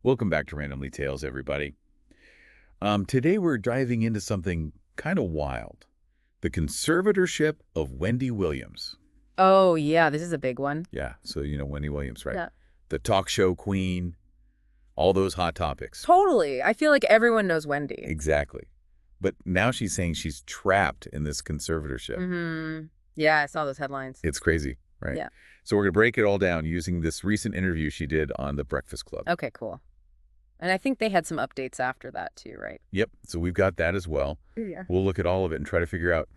Welcome back to Randomly Tales, everybody. Today we're diving into something kind of wild. The conservatorship of Wendy Williams. Oh, yeah, this is a big one. Yeah, so you know Wendy Williams, right? Yeah. The talk show queen, all those hot topics. Totally. I feel like everyone knows Wendy. Exactly. But now she's saying she's trapped in this conservatorship. Mm-hmm. Yeah, I saw those headlines. It's crazy, right? Yeah. So we're going to break it all down using this recent interview she did on The Breakfast Club. Okay, cool. And I think they had some updates after that too, right? Yep, so we've got that as well. Yeah. We'll look at all of it and try to figure out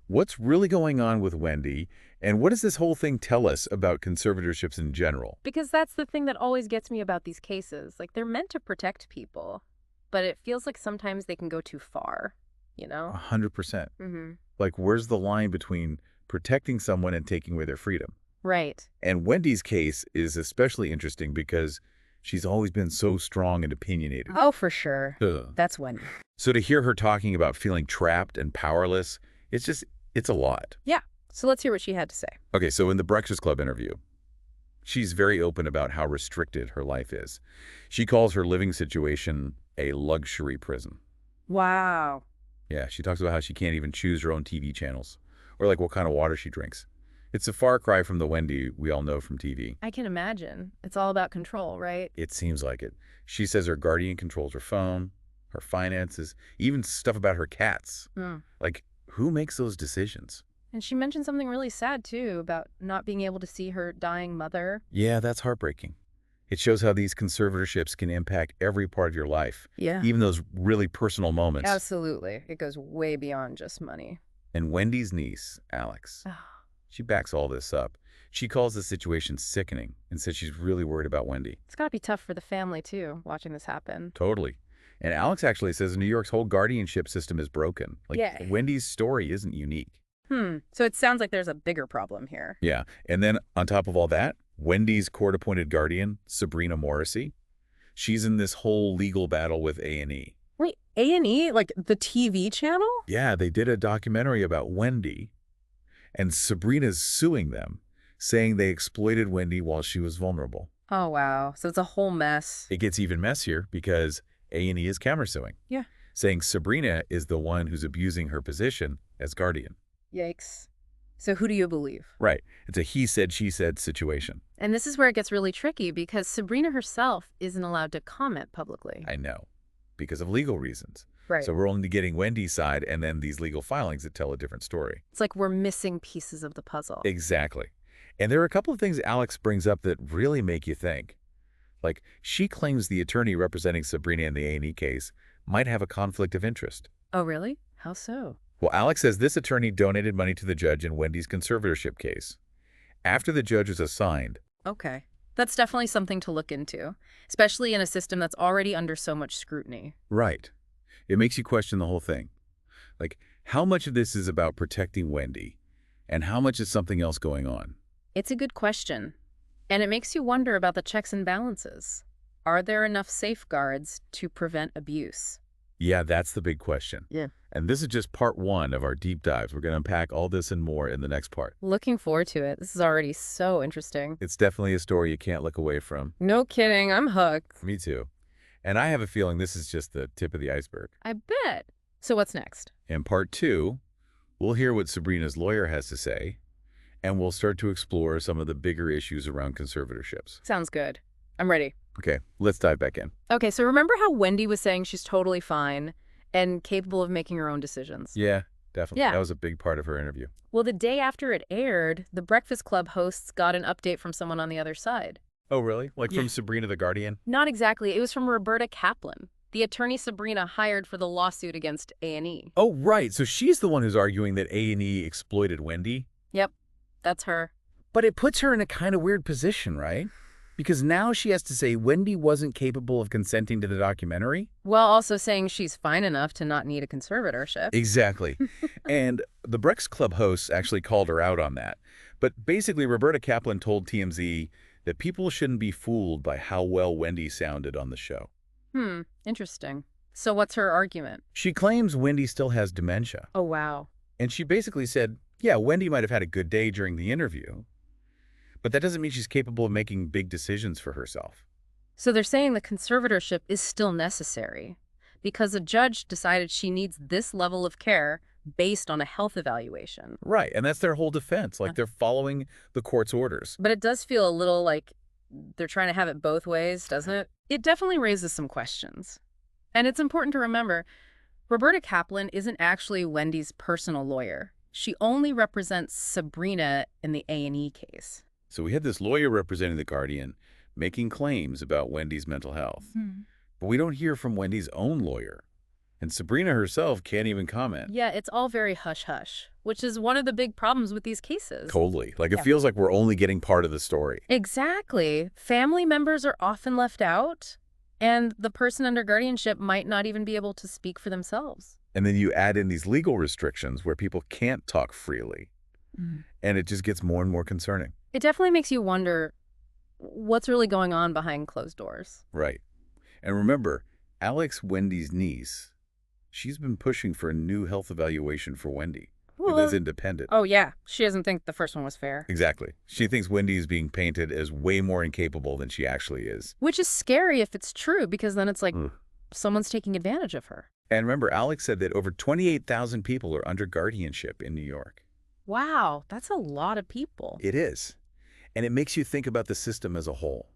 what's really going on with Wendy, and what does this whole thing tell us about conservatorships in general? Because that's the thing that always gets me about these cases. Like, they're meant to protect people, but it feels like sometimes they can go too far, you know? 100%. Mm-hmm. Like, where's the line between protecting someone and taking away their freedom? Right. And Wendy's case is especially interesting because she's always been so strong and opinionated. Oh, for sure. Ugh. That's Wendy. So to hear her talking about feeling trapped and powerless, it's a lot. Yeah. So let's hear what she had to say. Okay, so in the Breakfast Club interview, she's very open about how restricted her life is. She calls her living situation a luxury prison. Wow. Yeah, she talks about how she can't even choose her own TV channels or like what kind of water she drinks. It's a far cry from the Wendy we all know from TV. I can imagine. It's all about control, right? It seems like it. She says her guardian controls her phone, her finances, even stuff about her cats. Like, who makes those decisions? And she mentioned something really sad, too, about not being able to see her dying mother. Yeah, that's heartbreaking. It shows how these conservatorships can impact every part of your life, Yeah. even those really personal moments. Absolutely. It goes way beyond just money. And Wendy's niece, Alex, she backs all this up. She calls the situation sickening and says she's really worried about Wendy. It's got to be tough for the family, too, watching this happen. Totally. And Alex actually says New York's whole guardianship system is broken. Like, Yeah. Wendy's story isn't unique. So it sounds like there's a bigger problem here. Yeah. And then on top of all that, Wendy's court-appointed guardian, Sabrina Morrissey, she's in this whole legal battle with A&E. Wait, A&E? Like the TV channel? Yeah, they did a documentary about Wendy, and Sabrina's suing them, saying they exploited Wendy while she was vulnerable. Oh, wow. So it's a whole mess. It gets even messier because A&E is countersuing. Yeah. Saying Sabrina is the one who's abusing her position as guardian. Yikes. So who do you believe? Right. It's a he said, she said situation. And this is where it gets really tricky because Sabrina herself isn't allowed to comment publicly. I know. Because of legal reasons. Right. So we're only getting Wendy's side and then these legal filings that tell a different story. It's like we're missing pieces of the puzzle. Exactly. And there are a couple of things Alex brings up that really make you think. Like, she claims the attorney representing Sabrina in the A&E case might have a conflict of interest. Oh, really? How so? Well, Alex says this attorney donated money to the judge in Wendy's conservatorship case. After the judge was assigned. Okay. That's definitely something to look into, especially in a system that's already under so much scrutiny. Right. It makes you question the whole thing. Like, how much of this is about protecting Wendy, and how much is something else going on? It's a good question. And it makes you wonder about the checks and balances. Are there enough safeguards to prevent abuse? Yeah, that's the big question. Yeah. And this is just part one of our deep dives. We're going to unpack all this and more in the next part. Looking forward to it. This is already so interesting. It's definitely a story you can't look away from. No kidding. I'm hooked. Me too. And I have a feeling this is just the tip of the iceberg. I bet. So what's next? In part two, we'll hear what Sabrina's lawyer has to say, and we'll start to explore some of the bigger issues around conservatorships. Sounds good. I'm ready. Okay, let's dive back in. Okay, so remember how Wendy was saying she's totally fine and capable of making her own decisions? Yeah, definitely. Yeah. That was a big part of her interview. Well, the day after it aired, the Breakfast Club hosts got an update from someone on the other side. Oh, really? Like from Sabrina the Guardian? Not exactly. It was from Roberta Kaplan, the attorney Sabrina hired for the lawsuit against A&E. Oh, right. So she's the one who's arguing that A&E exploited Wendy? Yep, that's her. But it puts her in a kind of weird position, right? Because now she has to say Wendy wasn't capable of consenting to the documentary? While also saying she's fine enough to not need a conservatorship. Exactly. And the Breakfast Club hosts actually called her out on that. But basically, Roberta Kaplan told TMZ that people shouldn't be fooled by how well Wendy sounded on the show. Interesting. So what's her argument? She claims Wendy still has dementia. Oh, wow. And she basically said, yeah, Wendy might have had a good day during the interview, but that doesn't mean she's capable of making big decisions for herself. So they're saying the conservatorship is still necessary because a judge decided she needs this level of care based on a health evaluation. Right, and that's their whole defense. Uh, Like, they're following the court's orders. But it does feel a little like they're trying to have it both ways, doesn't it? It definitely raises some questions. And it's important to remember, Roberta Kaplan isn't actually Wendy's personal lawyer. She only represents Sabrina in the A&E case. So we had this lawyer representing the Guardian making claims about Wendy's mental health. But we don't hear from Wendy's own lawyer. And Sabrina herself can't even comment. Yeah, it's all very hush-hush, which is one of the big problems with these cases. Totally. Like, it Yeah. feels like we're only getting part of the story. Exactly. Family members are often left out, and the person under guardianship might not even be able to speak for themselves. And then you add in these legal restrictions where people can't talk freely. And it just gets more and more concerning. It definitely makes you wonder what's really going on behind closed doors. Right. And remember, Alex, Wendy's niece, she's been pushing for a new health evaluation for Wendy as independent. Oh, yeah. She doesn't think the first one was fair. Exactly. She thinks Wendy is being painted as way more incapable than she actually is. Which is scary if it's true, because then it's like someone's taking advantage of her. And remember, Alex said that over 28,000 people are under guardianship in New York. Wow, that's a lot of people. It is. And it makes you think about the system as a whole.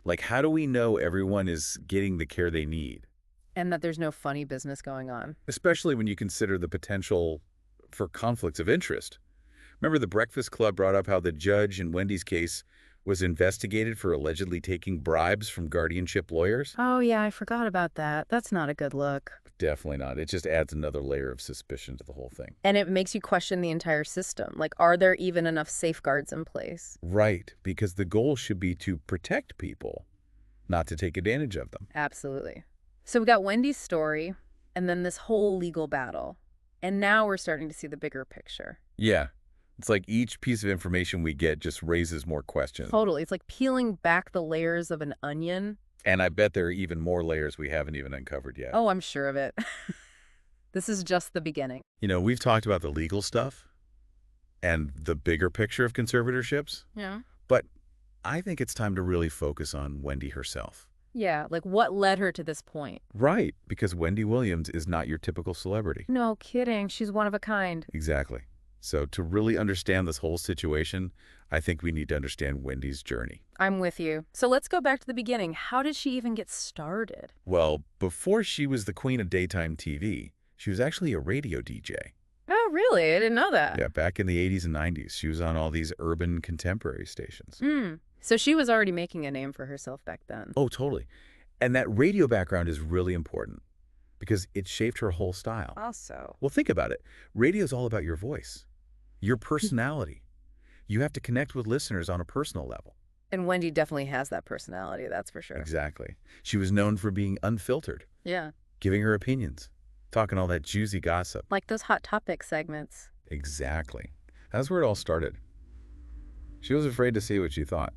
Like, how do we know everyone is getting the care they need? And that there's no funny business going on. Especially when you consider the potential for conflicts of interest. Remember the Breakfast Club brought up how the judge in Wendy's case was investigated for allegedly taking bribes from guardianship lawyers? Oh, yeah, I forgot about that. That's not a good look. Definitely not. It just adds another layer of suspicion to the whole thing. And it makes you question the entire system. Like, are there even enough safeguards in place? Right, because the goal should be to protect people, not to take advantage of them. Absolutely. So we got Wendy's story, and then this whole legal battle. And now we're starting to see the bigger picture. Yeah. It's like each piece of information we get just raises more questions. Totally. It's like peeling back the layers of an onion. And I bet there are even more layers we haven't even uncovered yet. Oh, I'm sure of it. This is just the beginning. You know, we've talked about the legal stuff and the bigger picture of conservatorships, Yeah. but I think it's time to really focus on Wendy herself. Yeah, like what led her to this point? Right, because Wendy Williams is not your typical celebrity. No kidding. She's one of a kind. Exactly. So to really understand this whole situation, I think we need to understand Wendy's journey. I'm with you. So let's go back to the beginning. How did she even get started? Well, before she was the queen of daytime TV, she was actually a radio DJ. Oh, really? I didn't know that. Yeah, back in the 80s and 90s, she was on all these urban contemporary stations. So she was already making a name for herself back then. Oh, totally. And that radio background is really important because it shaped her whole style. Also. Well, think about it. Radio's all about your voice, your personality. You have to connect with listeners on a personal level. And Wendy definitely has that personality, that's for sure. Exactly. She was known for being unfiltered, Yeah. giving her opinions, talking all that juicy gossip. Like those Hot Topic segments. Exactly. That's where it all started. She was afraid to say what she thought,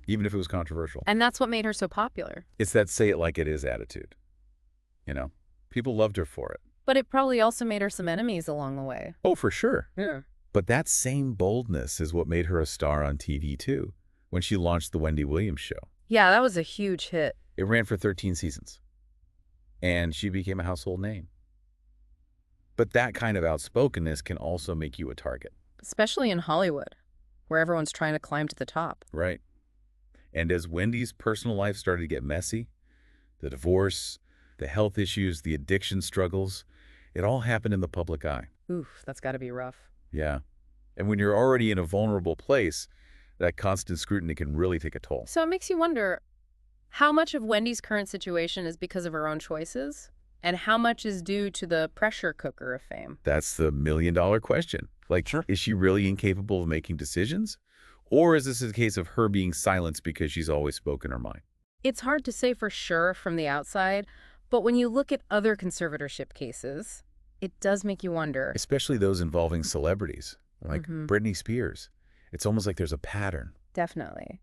even if it was controversial. And that's what made her so popular. It's that say it like it is attitude. You know, people loved her for it. But it probably also made her some enemies along the way. Oh, for sure. Yeah. But that same boldness is what made her a star on TV, too, when she launched The Wendy Williams Show. Yeah, that was a huge hit. It ran for 13 seasons, and she became a household name. But that kind of outspokenness can also make you a target. Especially in Hollywood, where everyone's trying to climb to the top. Right. And as Wendy's personal life started to get messy, the divorce, the health issues, the addiction struggles, it all happened in the public eye. Oof, that's got to be rough. Yeah. And when you're already in a vulnerable place, that constant scrutiny can really take a toll. So it makes you wonder, how much of Wendy's current situation is because of her own choices? And how much is due to the pressure cooker of fame? That's the million-dollar question. Like, Is she really incapable of making decisions? Or is this a case of her being silenced because she's always spoken her mind? It's hard to say for sure from the outside, but when you look at other conservatorship cases, it does make you wonder. Especially those involving celebrities, like Britney Spears. It's almost like there's a pattern. Definitely.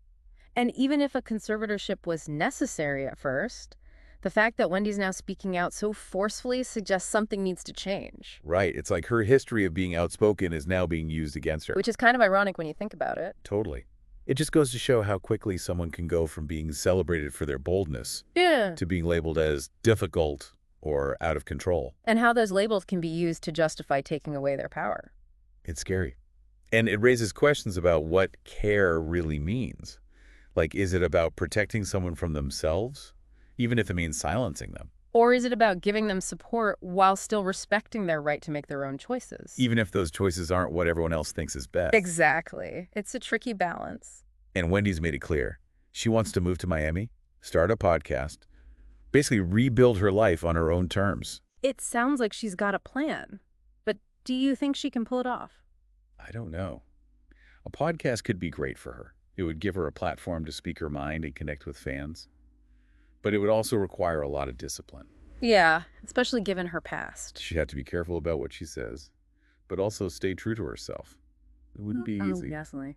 And even if a conservatorship was necessary at first, the fact that Wendy's now speaking out so forcefully suggests something needs to change. Right. It's like her history of being outspoken is now being used against her. Which is kind of ironic when you think about it. Totally. It just goes to show how quickly someone can go from being celebrated for their boldness Yeah. to being labeled as difficult or out of control. And how those labels can be used to justify taking away their power. It's scary. And it raises questions about what care really means. Like, is it about protecting someone from themselves, even if it means silencing them? Or is it about giving them support while still respecting their right to make their own choices? Even if those choices aren't what everyone else thinks is best. Exactly. It's a tricky balance. And Wendy's made it clear. She wants to move to Miami, start a podcast, basically rebuild her life on her own terms. It sounds like she's got a plan. But do you think she can pull it off? I don't know. A podcast could be great for her. It would give her a platform to speak her mind and connect with fans. But it would also require a lot of discipline. Yeah, especially given her past. She'd have to be careful about what she says, but also stay true to herself. It wouldn't be easy. Definitely.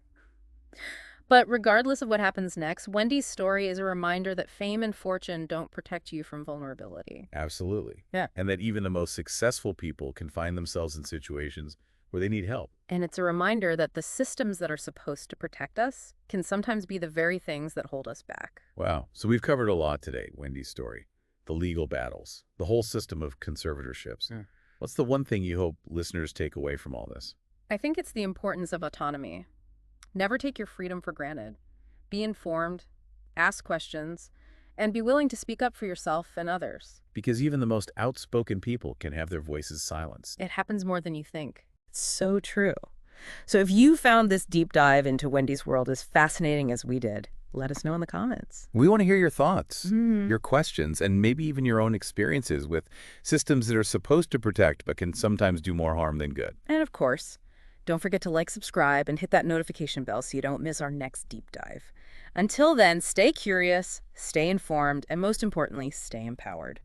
But regardless of what happens next, Wendy's story is a reminder that fame and fortune don't protect you from vulnerability. Absolutely. Yeah. And that even the most successful people can find themselves in situations where they need help. And it's a reminder that the systems that are supposed to protect us can sometimes be the very things that hold us back. Wow. So we've covered a lot today, Wendy's story. The legal battles, the whole system of conservatorships. Yeah. What's the one thing you hope listeners take away from all this? I think it's the importance of autonomy. Never take your freedom for granted. Be informed, ask questions, and be willing to speak up for yourself and others. Because even the most outspoken people can have their voices silenced. It happens more than you think. So true. So if you found this deep dive into Wendy's world as fascinating as we did, let us know in the comments. We want to hear your thoughts, your questions, and maybe even your own experiences with systems that are supposed to protect but can sometimes do more harm than good. And of course, don't forget to like, subscribe, and hit that notification bell so you don't miss our next deep dive. Until then, stay curious, stay informed, and most importantly, stay empowered.